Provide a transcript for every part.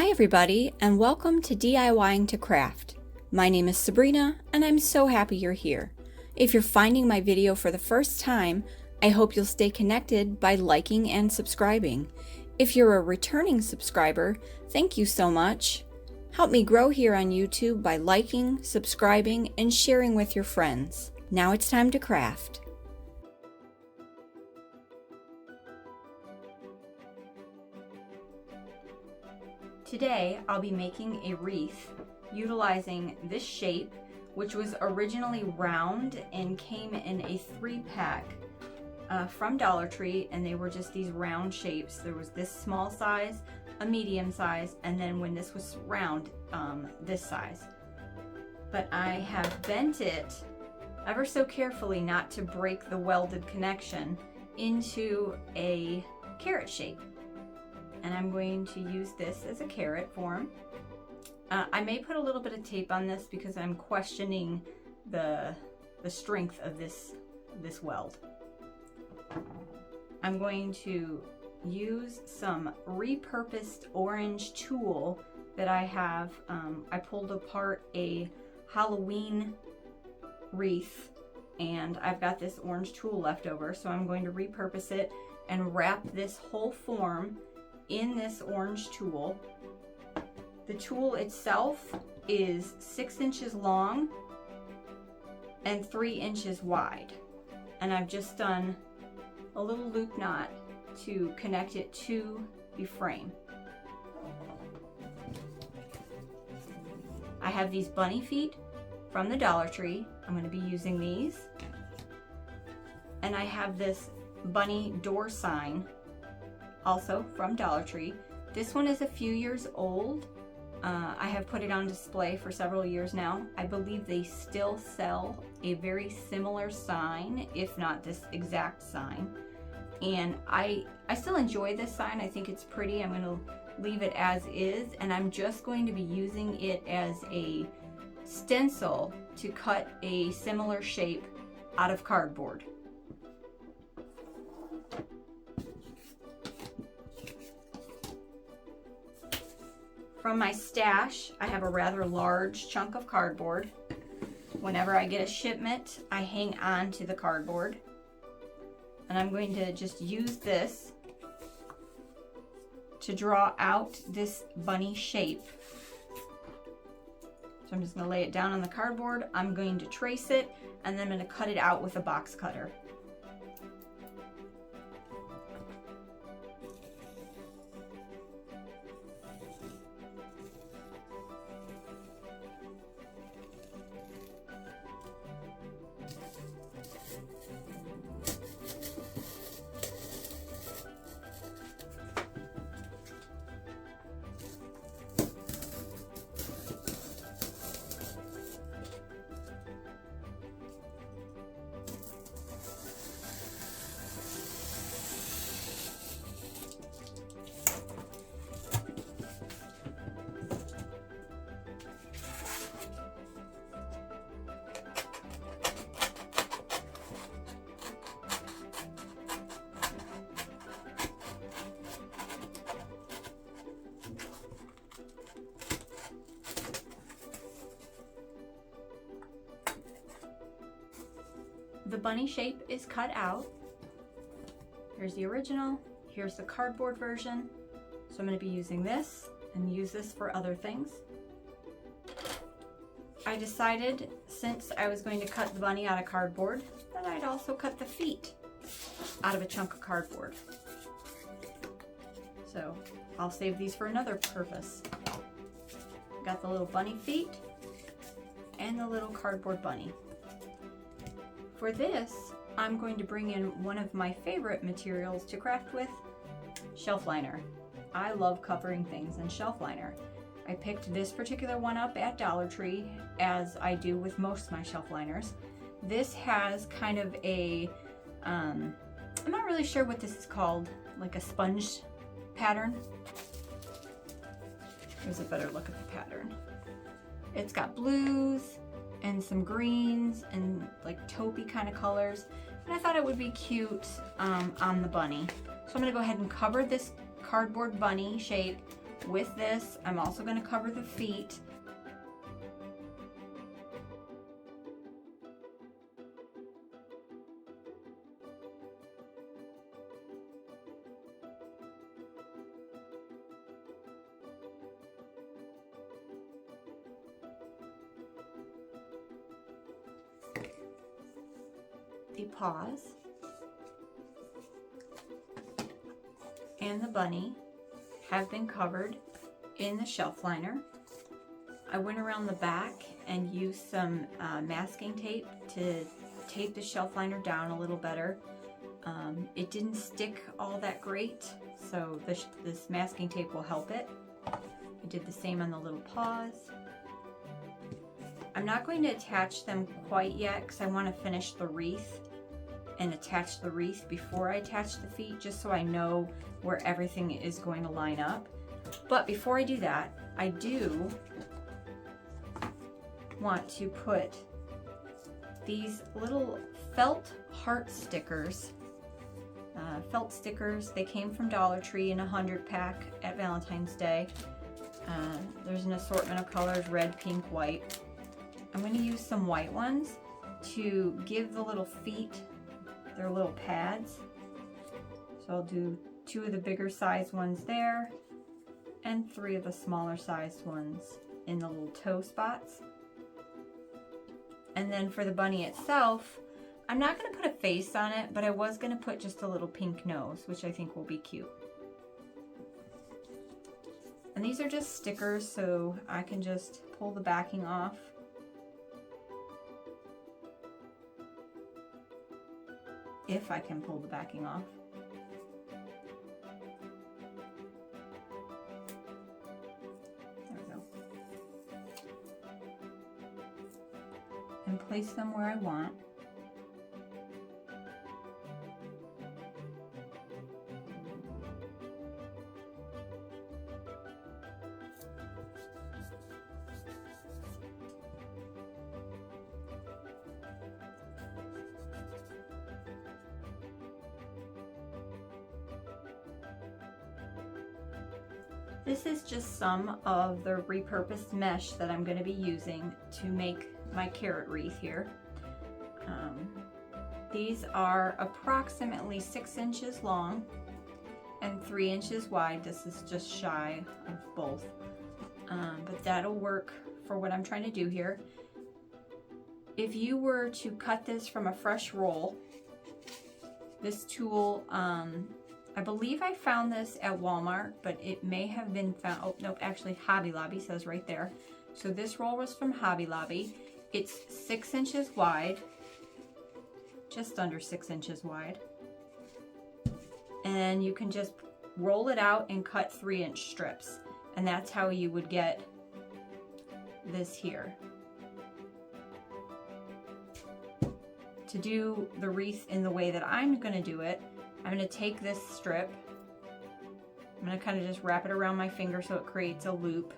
Hi everybody, and welcome to DIYing to Craft. My name is Sabrina, and I'm so happy you're here. If you're finding my video for the first time, I hope you'll stay connected by liking and subscribing. If you're a returning subscriber, thank you so much. Help me grow here on YouTube by liking, subscribing, and sharing with your friends. Now it's time to craft. Today, I'll be making a wreath utilizing this shape, which was originally round and came in a 3-pack from Dollar Tree, and they were just these round shapes. There was this small size, a medium size, and then when this was round, this size. But I have bent it ever so carefully not to break the welded connection into a carrot shape. And I'm going to use this as a carrot form. I may put a little bit of tape on this because I'm questioning the strength of this weld. I'm going to use some repurposed orange tulle that I have. I pulled apart a Halloween wreath and I've got this orange tulle left over, so I'm going to repurpose it and wrap this whole form in this orange tulle. The tulle itself is 6 inches long and 3 inches wide. And I've just done a little loop knot to connect it to the frame. I have these bunny feet from the Dollar Tree. I'm going to be using these. And I have this bunny door sign also from Dollar Tree. This one is a few years old. I have put it on display for several years now. I believe they still sell a very similar sign, if not this exact sign. And I still enjoy this sign. I think it's pretty. I'm going to leave it as is, and I'm just going to be using it as a stencil to cut a similar shape out of cardboard. From my stash, I have a rather large chunk of cardboard. Whenever I get a shipment, I hang on to the cardboard. And I'm going to just use this to draw out this bunny shape. So I'm just going to lay it down on the cardboard. I'm going to trace it, and then I'm going to cut it out with a box cutter. The bunny shape is cut out. Here's the original, here's the cardboard version. So I'm going to be using this and use this for other things. I decided, since I was going to cut the bunny out of cardboard, that I'd also cut the feet out of a chunk of cardboard. So I'll save these for another purpose. Got the little bunny feet and the little cardboard bunny. For this, I'm going to bring in one of my favorite materials to craft with, shelf liner. I love covering things in shelf liner. I picked this particular one up at Dollar Tree, as I do with most of my shelf liners. This has kind of a, I'm not really sure what this is called, like a sponge pattern. Here's a better look at the pattern. It's got blues and some greens and like taupey kind of colors, and I thought it would be cute on the bunny. So I'm going to go ahead and cover this cardboard bunny shape With this, I'm also going to cover the feet. The paws and the bunny have been covered in the shelf liner. I went around the back and used some masking tape to tape the shelf liner down a little better. It didn't stick all that great, so this masking tape will help it. I did the same on the little paws. I'm not going to attach them quite yet because I want to finish the wreath and attach the wreath before I attach the feet, just so I know where everything is going to line up. But before I do that, I do want to put these little felt heart stickers. Felt stickers, they came from Dollar Tree in a 100-pack at Valentine's Day. There's an assortment of colors, red, pink, white. I'm going to use some white ones to give the little feet their little pads. So I'll do 2 of the bigger size ones there and 3 of the smaller sized ones in the little toe spots. And then for the bunny itself, I'm not going to put a face on it, but I was going to put just a little pink nose, which I think will be cute. And these are just stickers, so I can just pull the backing off. If I can pull the backing off. There we go. And place them where I want. This is just some of the repurposed mesh that I'm going to be using to make my carrot wreath here. These are approximately 6 inches long and 3 inches wide. This is just shy of both, but that'll work for what I'm trying to do here. If you were to cut this from a fresh roll, this tool, I believe I found this at Walmart, but it may have been found, oh nope, actually Hobby Lobby says right there. So this roll was from Hobby Lobby. It's 6 inches wide, just under 6 inches wide. And you can just roll it out and cut 3-inch strips. And that's how you would get this here. To do the wreath in the way that I'm gonna do it, I'm going to take this strip, I'm going to kind of just wrap it around my finger so it creates a loop.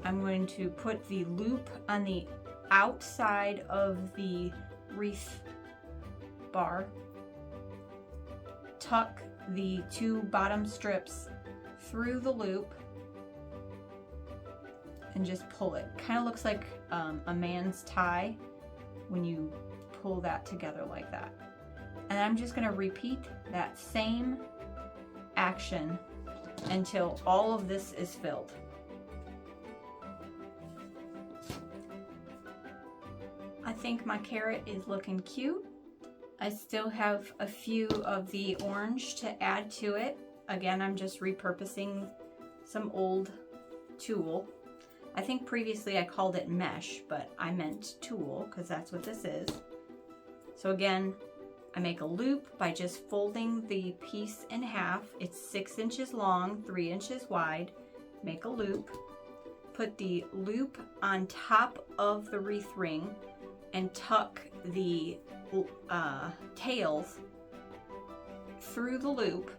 I'm going to put the loop on the outside of the wreath bar, tuck the 2 bottom strips through the loop, and just pull it. Kind of looks like a man's tie when you pull that together like that. And I'm just going to repeat that same action until all of this is filled. I think my carrot is looking cute. I still have a few of the orange to add to it. Again, I'm just repurposing some old tulle. I think previously I called it mesh, but I meant tulle because that's what this is. So again, I make a loop by just folding the piece in half. It's 6 inches long, 3 inches wide. Make a loop. Put the loop on top of the wreath ring and tuck the tails through the loop,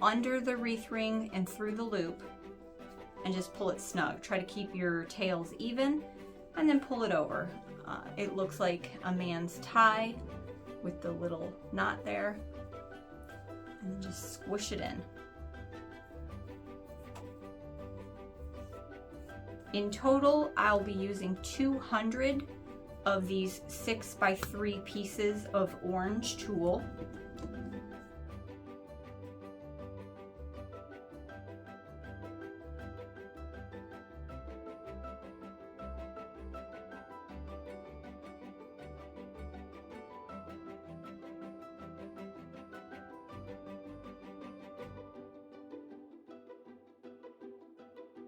under the wreath ring and through the loop, and just pull it snug. Try to keep your tails even and then pull it over. It looks like a man's tie with the little knot there, and then just squish it in. In total, I'll be using 200 of these 6x3 pieces of orange tulle.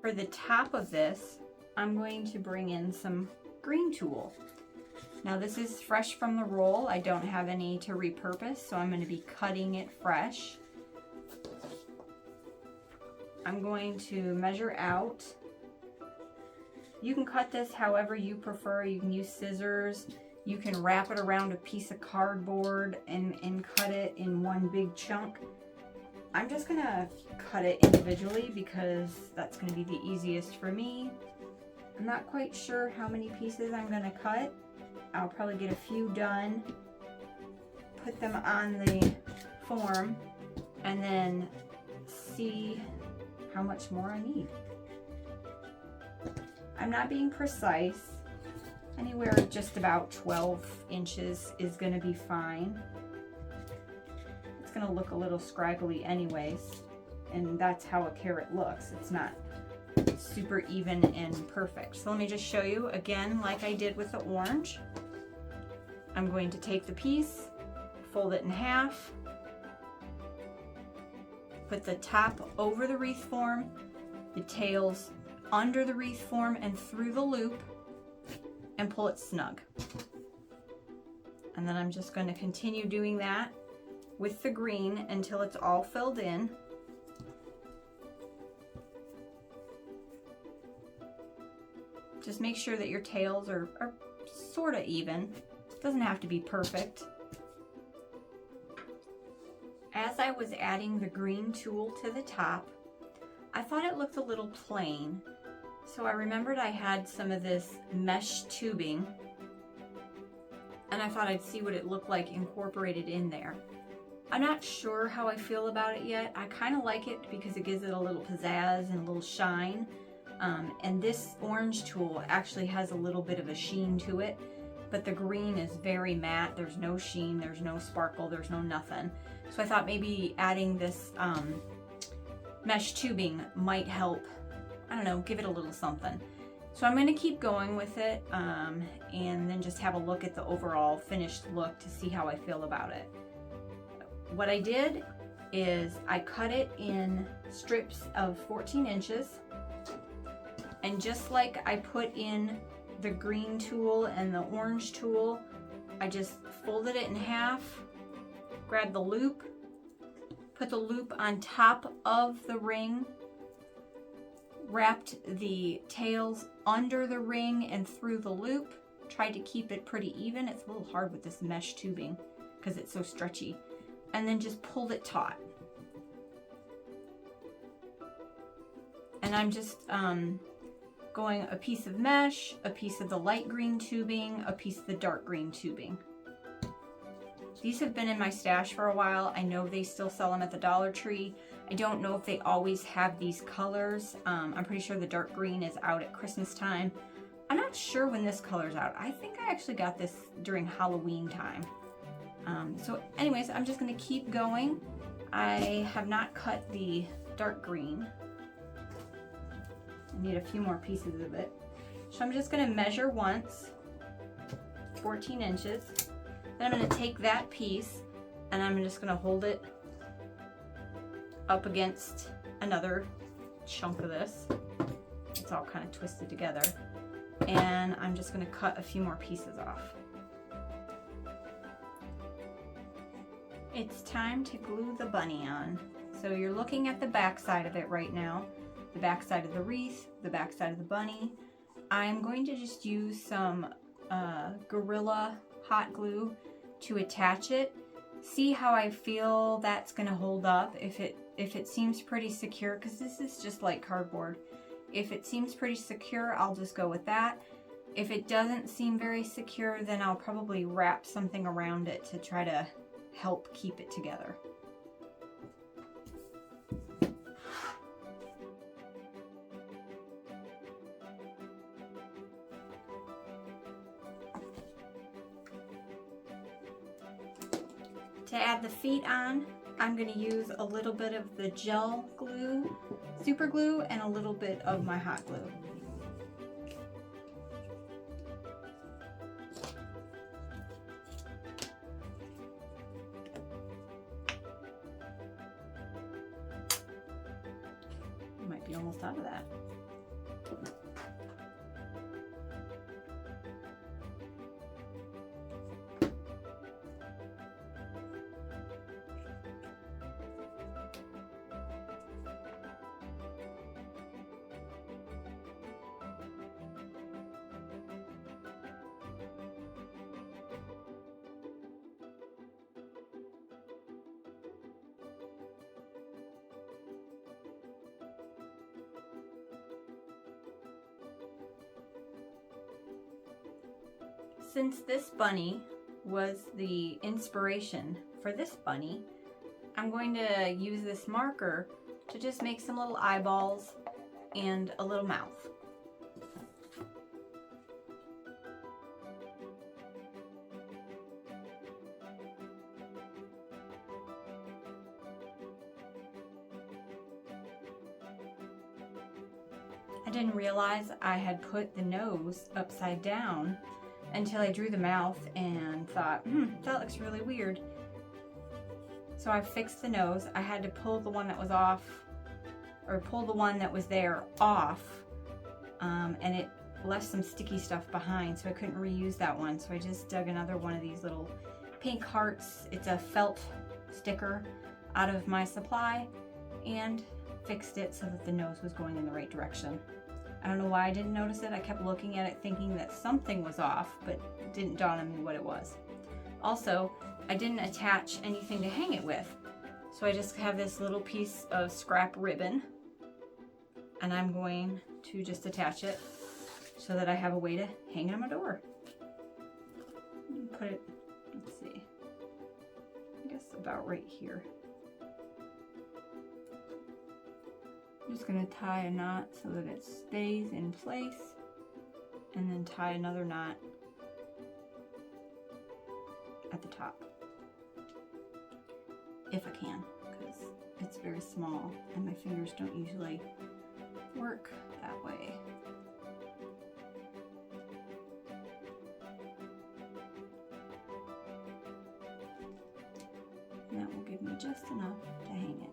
For the top of this, I'm going to bring in some green tulle. Now this is fresh from the roll. I don't have any to repurpose, so I'm going to be cutting it fresh. I'm going to measure out. You can cut this however you prefer. You can use scissors. You can wrap it around a piece of cardboard and cut it in one big chunk. I'm just gonna cut it individually because that's gonna be the easiest for me. I'm not quite sure how many pieces I'm gonna cut. I'll probably get a few done, put them on the form, and then see how much more I need. I'm not being precise. Anywhere just about 12 inches is gonna be fine. Going to look a little scraggly anyways, and that's how a carrot looks. It's not super even and perfect. So let me just show you again, like I did with the orange. I'm going to take the piece, fold it in half, put the top over the wreath form, the tails under the wreath form and through the loop, and pull it snug. And then I'm just going to continue doing that with the green until it's all filled in. Just make sure that your tails are sort of even. It doesn't have to be perfect. As I was adding the green tulle to the top, I thought it looked a little plain. So I remembered I had some of this mesh tubing, and I thought I'd see what it looked like incorporated in there. I'm not sure how I feel about it yet. I kind of like it because it gives it a little pizzazz and a little shine. And this orange tulle actually has a little bit of a sheen to it, but the green is very matte. There's no sheen, there's no sparkle, there's no nothing. So I thought maybe adding this mesh tubing might help, I don't know, give it a little something. So I'm going to keep going with it and then just have a look at the overall finished look to see how I feel about it. What I did is I cut it in strips of 14 inches, and just like I put in the green tulle and the orange tulle, I just folded it in half, grabbed the loop, put the loop on top of the ring, wrapped the tails under the ring and through the loop, tried to keep it pretty even. It's a little hard with this mesh tubing because it's so stretchy. And then just pulled it taut. And I'm just going a piece of mesh, a piece of the light green tubing, a piece of the dark green tubing. These have been in my stash for a while. I know they still sell them at the Dollar Tree. I don't know if they always have these colors. I'm pretty sure the dark green is out at Christmas time. I'm not sure when this color's out. I think I actually got this during Halloween time. So anyways, I'm just going to keep going. I have not cut the dark green. I need a few more pieces of it. So I'm just going to measure once, 14 inches. Then I'm going to take that piece and I'm just going to hold it up against another chunk of this. It's all kind of twisted together. And I'm just going to cut a few more pieces off. It's time to glue the bunny on. So you're looking at the back side of it right now. The back side of the wreath, the back side of the bunny. I'm going to just use some Gorilla hot glue to attach it. See how I feel that's going to hold up. If it seems pretty secure, because this is just like cardboard. If it seems pretty secure, I'll just go with that. If it doesn't seem very secure, then I'll probably wrap something around it to try to help keep it together. To add the feet on, I'm going to use a little bit of the gel glue, super glue, and a little bit of my hot glue. Might be almost out of that. Since this bunny was the inspiration for this bunny, I'm going to use this marker to just make some little eyeballs and a little mouth. I didn't realize I had put the nose upside down until I drew the mouth and thought, that looks really weird. So I fixed the nose. I had to pull the one that was off, or pull the one that was there off, and it left some sticky stuff behind, so I couldn't reuse that one. So I just dug another one of these little pink hearts. It's a felt sticker out of my supply, and fixed it so that the nose was going in the right direction. I don't know why I didn't notice it. I kept looking at it thinking that something was off, but it didn't dawn on me what it was. Also, I didn't attach anything to hang it with. So I just have this little piece of scrap ribbon, and I'm going to just attach it so that I have a way to hang it on my door. Put it, let's see, I guess about right here. I'm just going to tie a knot so that it stays in place, and then tie another knot at the top, if I can, because it's very small and my fingers don't usually work that way. And that will give me just enough to hang it.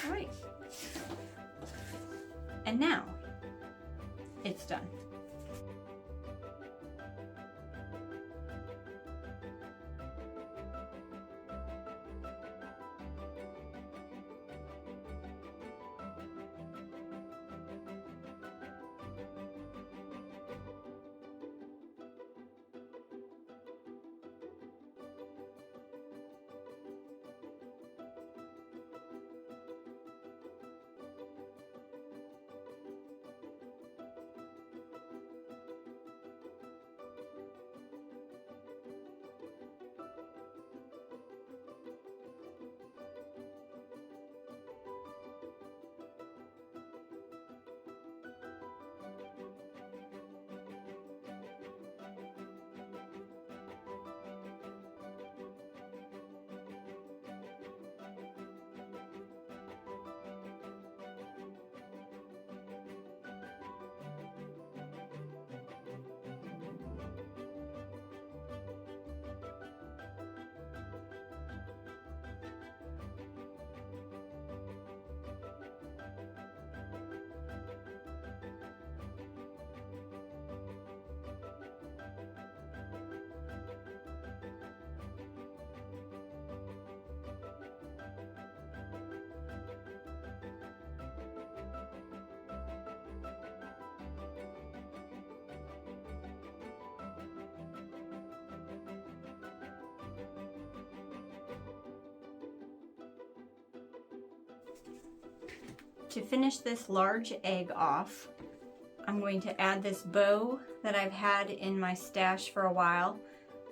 Alright, and now it's done. To finish this large egg off, I'm going to add this bow that I've had in my stash for a while.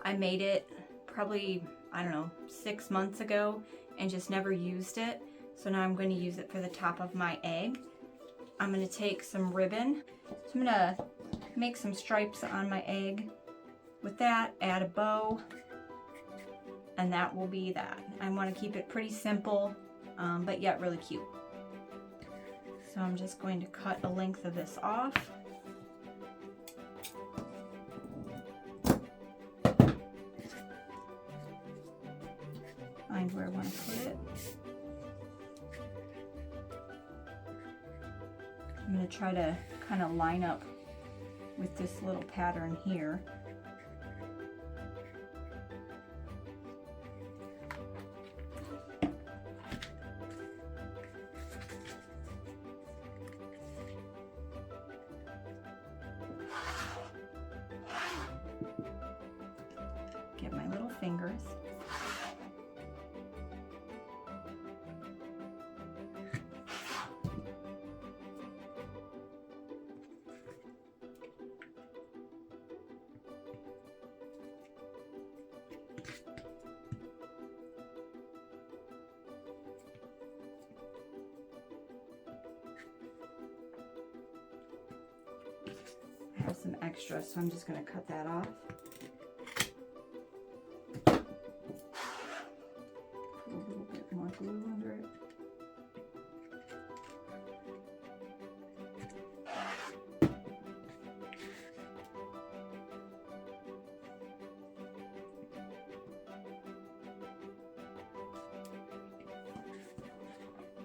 I made it probably I don't know, 6 months ago and just never used it. So now I'm going to use it for the top of my egg. I'm going to take some ribbon. So I'm going to make some stripes on my egg. With that, add a bow, and that will be that. I want to keep it pretty simple, but yet really cute. So I'm just going to cut a length of this off. Find where I want to put it. I'm going to try to kind of line up with this little pattern here. Get my little fingers. I have some extra, so I'm just going to cut that off. Put a little bit more glue under it.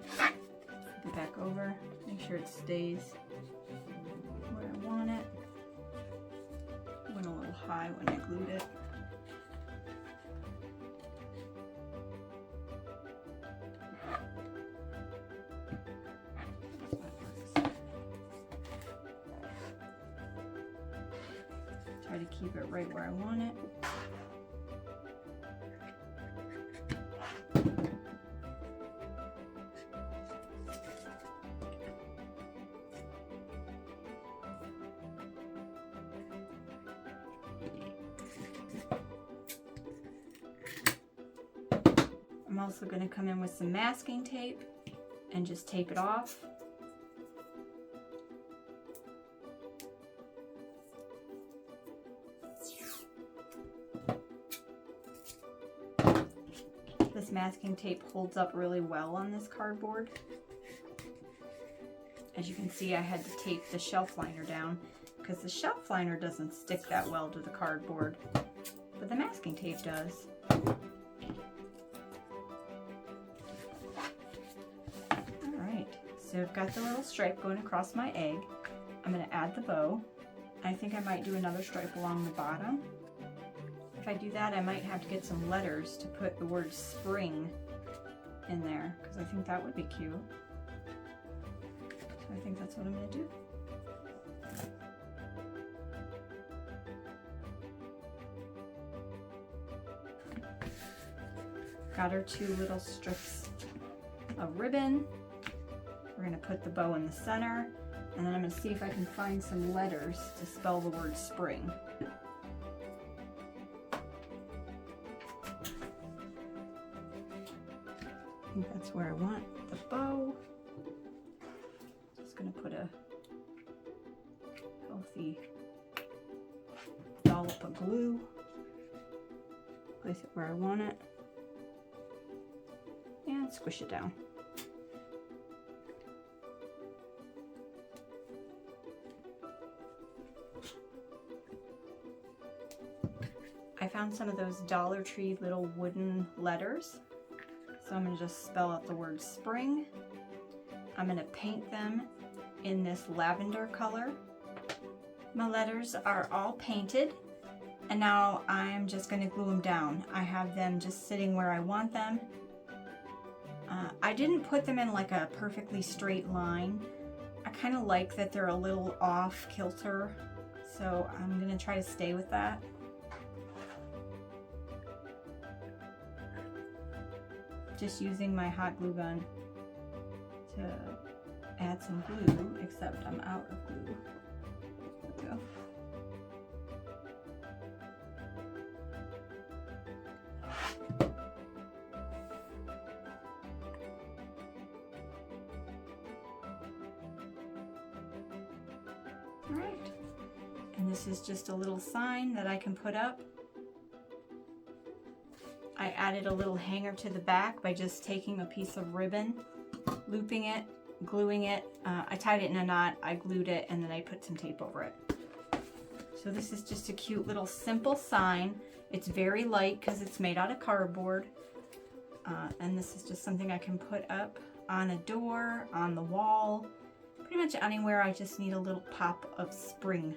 Flip it back over, make sure it stays where I want it. Went a little high when I glued it. Try to keep it right where I want it. I'm also going to come in with some masking tape and just tape it off. This masking tape holds up really well on this cardboard. As you can see, I had to tape the shelf liner down because the shelf liner doesn't stick that well to the cardboard, but the masking tape does. So I've got the little stripe going across my egg. I'm going to add the bow. I think I might do another stripe along the bottom. If I do that, I might have to get some letters to put the word spring in there, because I think that would be cute. So I think that's what I'm going to do. Got our 2 little strips of ribbon. We're going to put the bow in the center, and then I'm going to see if I can find some letters to spell the word spring. I think that's where I want the bow. Just going to put a healthy dollop of glue. Place it where I want it. And squish it down. I found some of those Dollar Tree little wooden letters. So I'm going to just spell out the word spring. I'm going to paint them in this lavender color. My letters are all painted, and now I'm just going to glue them down. I have them just sitting where I want them. I didn't put them in like a perfectly straight line. I kind of like that they're a little off kilter, so I'm going to try to stay with that. Just using my hot glue gun to add some glue, except I'm out of glue. There we go. this is just a little sign that I can put up. I added a little hanger to the back by just taking a piece of ribbon, looping it, gluing it. I tied it in a knot, I glued it, and then I put some tape over it. So this is just a cute little simple sign. It's very light because it's made out of cardboard. And this is just something I can put up on a door, on the wall, pretty much anywhere I just need a little pop of spring